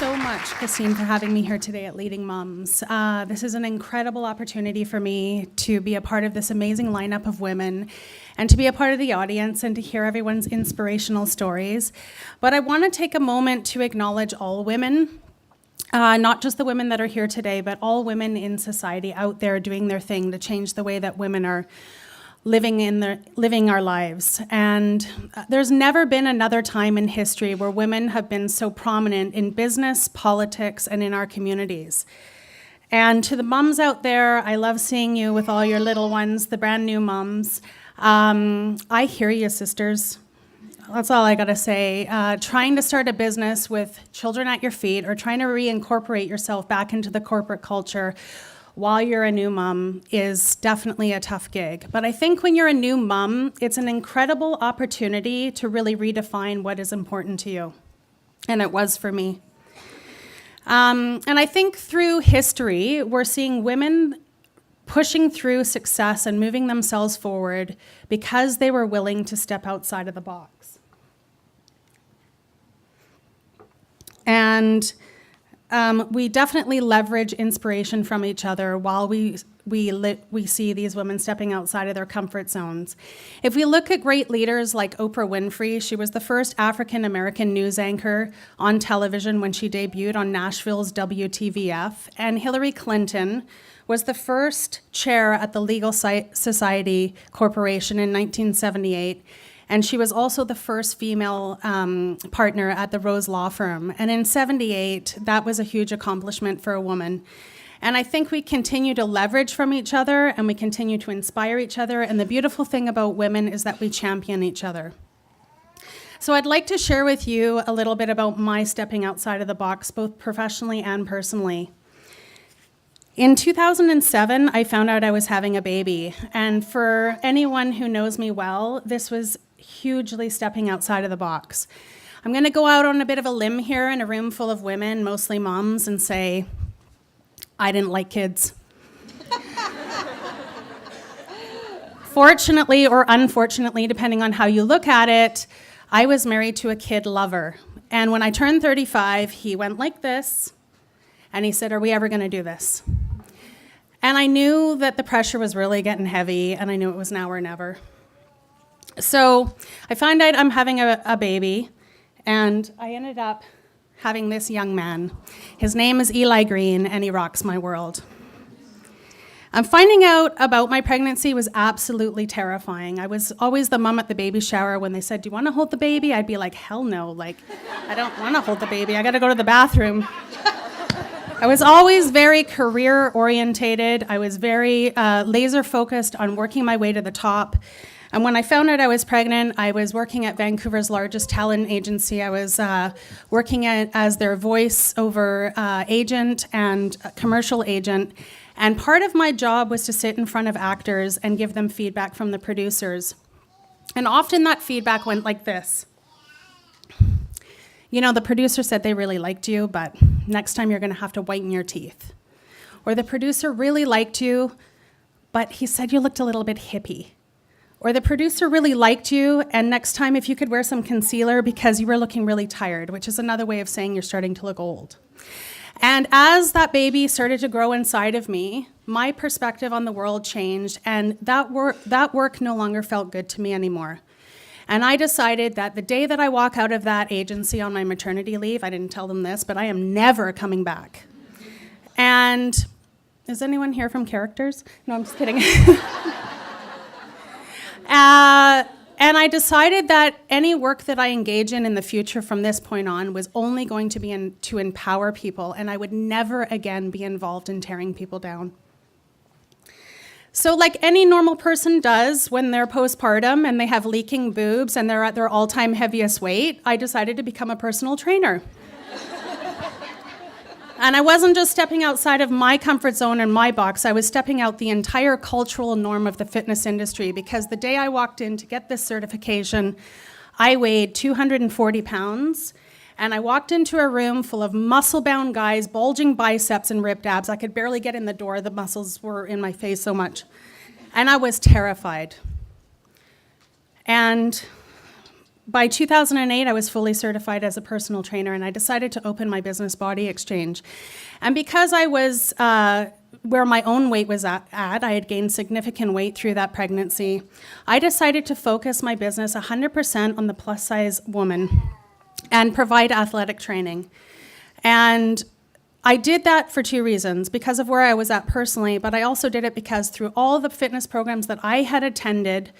so much, Christine, for having me here today at Leading Moms. This is an incredible opportunity for me to be a part of this amazing lineup of women and to be a part of the audience and to hear everyone's inspirational stories. But I want to take a moment to acknowledge all women, not just the women that are here today, but all women in society out there doing their thing to change the way that women are living our lives. And there's never been another time in history where women have been so prominent in business, politics, and in our communities. And to the moms out there, I love seeing you with all your little ones, the brand new moms. I hear you, sisters. That's all I gotta say. Trying to start a business with children at your feet or trying to reincorporate yourself back into the corporate culture while you're a new mom is definitely a tough gig. But I think when you're a new mom, it's an incredible opportunity to really redefine what is important to you. And it was for me. And I think through history, we're seeing women pushing through success and moving themselves forward because they were willing to step outside of the box. And we definitely leverage inspiration from each other while we see these women stepping outside of their comfort zones. If we look at great leaders like Oprah Winfrey, she was the first African-American news anchor on television when she debuted on Nashville's WTVF, and Hillary Clinton was the first chair at the Legal Society Corporation in 1978. And she was also the first female partner at the Rose Law Firm. And in '78, that was a huge accomplishment for a woman. And I think we continue to leverage from each other and we continue to inspire each other. And the beautiful thing about women is that we champion each other. So I'd like to share with you a little bit about my stepping outside of the box, both professionally and personally. In 2007, I found out I was having a baby. And for anyone who knows me well, this was hugely stepping outside of the box. I'm going to go out on a bit of a limb here in a room full of women, mostly moms, and say, I didn't like kids. Fortunately or unfortunately, depending on how you look at it, I was married to a kid lover. And when I turned 35, he went like this, and he said, are we ever going to do this? And I knew that the pressure was really getting heavy, and I knew it was now or never. So I find out I'm having a baby, and I ended up having this young man. His name is Louise Green, and he rocks my world. Finding out about my pregnancy was absolutely terrifying. I was always the mom at the baby shower when they said, do you want to hold the baby? I'd be like, hell no, I don't want to hold the baby. I got to go to the bathroom. I was always very career-orientated. I was very laser-focused on working my way to the top. And when I found out I was pregnant, I was working at Vancouver's largest talent agency. I was working as their voice-over agent and commercial agent. And part of my job was to sit in front of actors and give them feedback from the producers. And often that feedback went like this. You know, the producer said they really liked you, but next time you're going to have to whiten your teeth. Or the producer really liked you, but he said you looked a little bit hippie. Or the producer really liked you, and next time if you could wear some concealer because you were looking really tired, which is another way of saying you're starting to look old. And as that baby started to grow inside of me, my perspective on the world changed, and that work no longer felt good to me anymore. And I decided that the day that I walk out of that agency on my maternity leave, I didn't tell them this, but I am never coming back. And is anyone here from Characters? No, I'm just kidding. And I decided that any work that I engage in the future from this point on was only going to be to empower people, and I would never again be involved in tearing people down. So like any normal person does when they're postpartum and they have leaking boobs and they're at their all-time heaviest weight, I decided to become a personal trainer. And I wasn't just stepping outside of my comfort zone and my box, I was stepping out the entire cultural norm of the fitness industry, because the day I walked in to get this certification, I weighed 240 pounds, and I walked into a room full of muscle-bound guys, bulging biceps and ripped abs. I could barely get in the door, the muscles were in my face so much. And I was terrified. And by 2008, I was fully certified as a personal trainer, and I decided to open my business, Body Exchange. And because I was where my own weight was at, I had gained significant weight through that pregnancy, I decided to focus my business 100% on the plus-size woman and provide athletic training. And I did that for two reasons, because of where I was at personally, but I also did it because through all the fitness programs that I had attended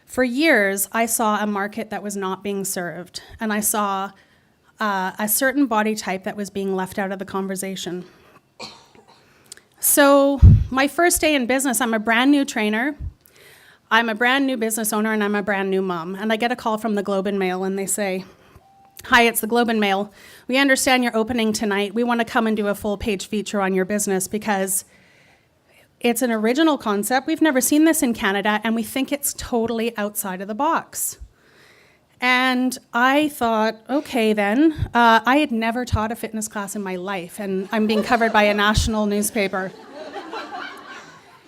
for years, I saw a market that was not being served, and I saw a certain body type that was being left out of the conversation. So my first day in business, I'm a brand new trainer, I'm a brand new business owner, and I'm a brand new mom. And I get a call from the Globe and Mail, and they say, "Hi, it's the Globe and Mail. We understand you're opening tonight. We want to come and do a full-page feature on your business because it's an original concept. We've never seen this in Canada, and we think it's totally outside of the box." And I thought, okay then. I had never taught a fitness class in my life, and I'm being covered by a national newspaper.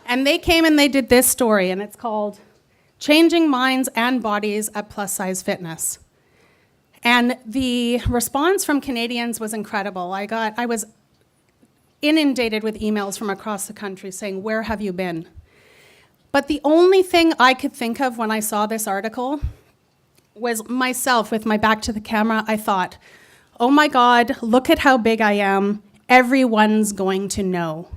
And they came and they did this story, and it's called "Changing Minds and Bodies at Plus Size Fitness." And the response from Canadians was incredible. I was inundated with emails from across the country saying, "Where have you been?" But the only thing I could think of when I saw this article was myself with my back to the camera. I thought, oh my God, look at how big I am. Everyone's going to know.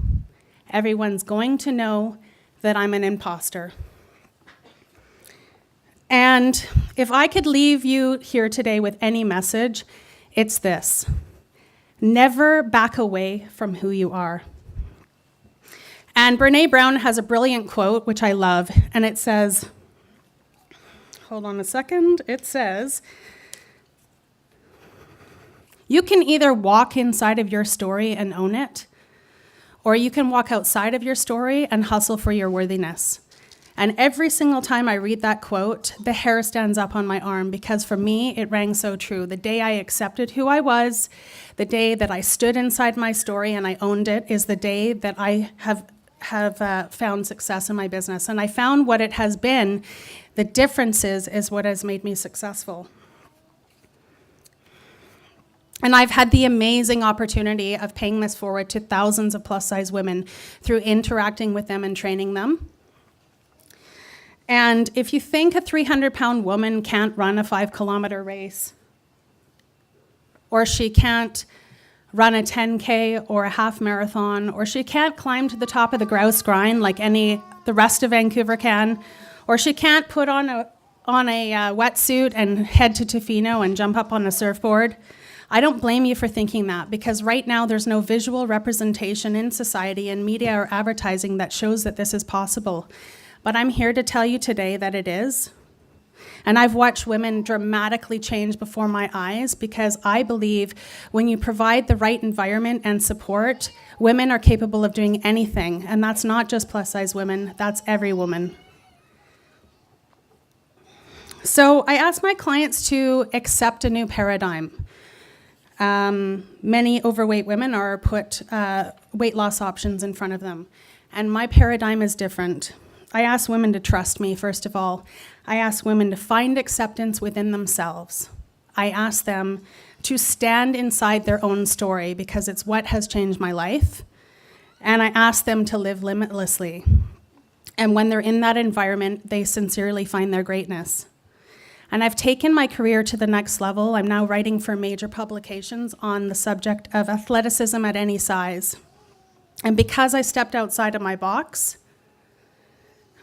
Everyone's going to know that I'm an imposter. And if I could leave you here today with any message, it's this: never back away from who you are. And Brené Brown has a brilliant quote, which I love, and it says, hold on a second, it says, "You can either walk inside of your story and own it, or you can walk outside of your story and hustle for your worthiness." And every single time I read that quote, the hair stands up on my arm, because for me, it rang so true. The day I accepted who I was, the day that I stood inside my story and I owned it, is the day that I have found success in my business. And I found what it has been. The difference is what has made me successful. And I've had the amazing opportunity of paying this forward to thousands of plus-size women through interacting with them and training them. And if you think a 300-pound woman can't run a 5-kilometer race, or she can't run a 10K or a half marathon, or she can't climb to the top of the grouse grind like the rest of Vancouver can, or she can't put on a wetsuit and head to Tofino and jump up on a surfboard, I don't blame you for thinking that, because right now there's no visual representation in society, in media or advertising, that shows that this is possible. But I'm here to tell you today that it is. And I've watched women dramatically change before my eyes, because I believe when you provide the right environment and support, women are capable of doing anything. And that's not just plus-size women, that's every woman. So I ask my clients to accept a new paradigm. Many overweight women are put weight loss options in front of them. And my paradigm is different. I ask women to trust me, first of all. I ask women to find acceptance within themselves. I ask them to stand inside their own story, because it's what has changed my life. And I ask them to live limitlessly. And when they're in that environment, they sincerely find their greatness. And I've taken my career to the next level. I'm now writing for major publications on the subject of athleticism at any size. And because I stepped outside of my box,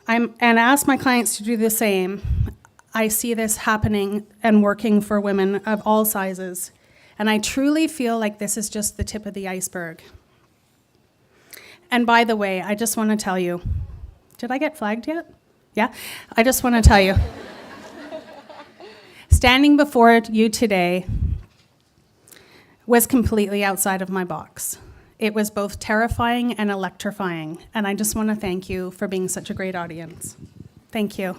and ask my clients to do the same, I see this happening and working for women of all sizes. And I truly feel like this is just the tip of the iceberg. And by the way, I just want to tell you, did I get flagged yet? Yeah? I just want to tell you, standing before you today was completely outside of my box. It was both terrifying and electrifying, and I just want to thank you for being such a great audience. Thank you.